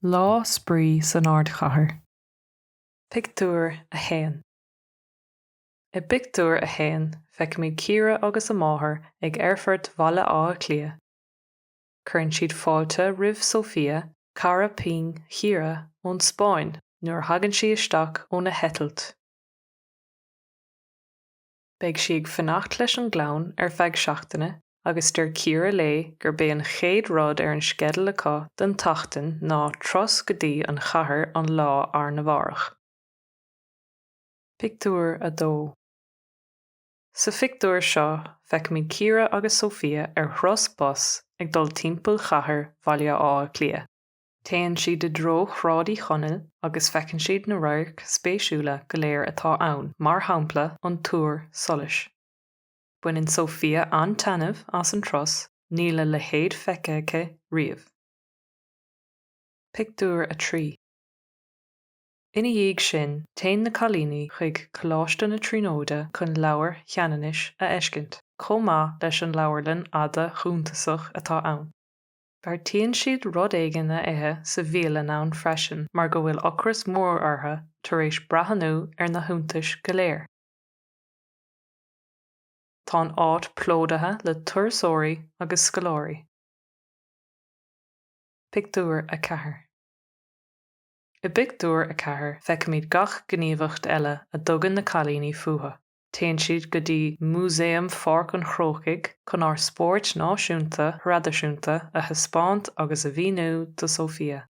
Lá Spraoi san Ardchathair. Pictiúr a haon. I Pictiúr a haon feic mé Ciara agus amáthair ag airfort bhaile á clia. Cuireann siad fáilte roimh Sofia cara ping Chiara ón Spáinn nuair thagann si isteach ó na heitalt. Beidh si ag fanacht leis an gclán ar feadh seachtaine agus dúir Ciara lé gur bé an chéad rud ar an sceidil acu den tachtain ná tros go dtí an chathair an lá ar na bharach. Pictiúr a dó. Sa pictiúr seo feic mé Ciara agus Sofia ar thros bus ag dul timpeall chathair bhaile á clia. Téann siad de dro chrádaí chonaill agus feiceann siad na radharc spéisiúla go léir atá ann, mar shampla an túr solais. Buineann Sofia an tainmh as an tros, níla le héad feicthe riamh. Pictiúr a trí. Ina dhéag sin, téann na cailíní chuig coláiste na tríonóide chun leabhar cheannanis a eiscint, chomh maith leis an leabharlann fhada chúntasach atá ann. Beartaíonn siad rud éigeanna ithe sa bhíolann ann freisin mar go bhfuil ocras mór ortha tar éis breathanú ar na thúntais go léir. Tá an áit plódathe le turasóirí agus scoláirí. Pictiúr a chathair. I Pictiúr a chathair feic míad gach gníomhacht eile a dtugann na cailíní fuatha. Téann siad go dtí músaeim Pháirc an Chrócaigh chun ár spóirt náisiúnta radaisiúnta a thuspáint agus a bhíonú do Sofia.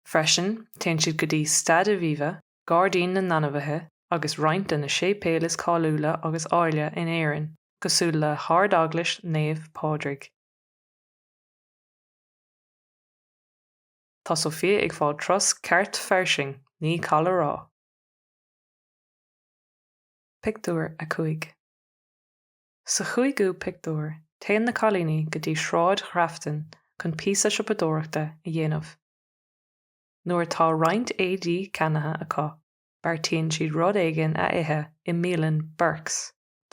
Freisin téann siad go dtí Stade Viva, Gardaín na Nanamhaithe agus roinnt na séipéalas cáiliúla agus áille in Éireann, cosúil le thardaglas naomh Pádraig. Tá Sofia ag fáil tros ceart fairsin, ní calla rá. Pictiúr a chuaig. Sa chuaigú pictiúr, téann na cailíní go dtí shráid chreachtain chun píosa siopadóireachta a dhéanamh. Nuair atá roinnt éadaí ceannatha acu, beartaíonn siad rud éigin a ithe i míleann Burks.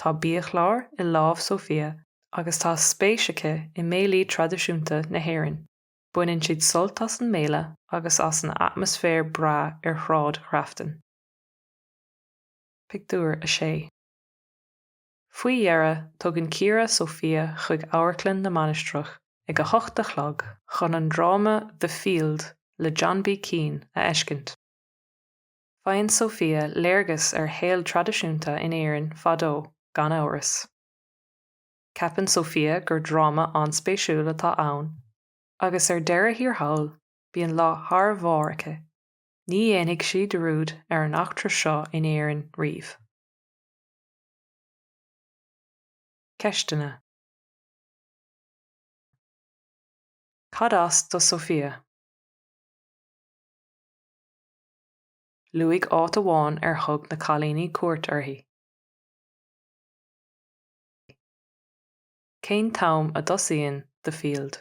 Tá bíochláir i lámh Sofia agus tá spéisice i méalaí traidisiúnta na hÉireann. Buineann siad sult as an méala agus as an atmosfér bra ar shráid chreachtain. Pictiúr a sé. Faoi dhearra tugann Ciara Sofia chuig áirclann na Manistrach ag a 8 chlog chun an dráma The Field le John B. Keane a eiscint. Bhain Sofia léargas ar héal traidisiúnta in Éireann fadó gan amhras. Ceapann Sofia gur dráma anspéisiúla atá ann, agus ar deireadh thír bíonn lá thar mháracha. Ní dhéanamh siad de rúd ar an achtar seo in Éireann riamh. Ceistena. Cad as do Sofia. Luigh áit amháin ar thug na cailíní cuairt uirthi. Cén tom a dosaíonn The Field.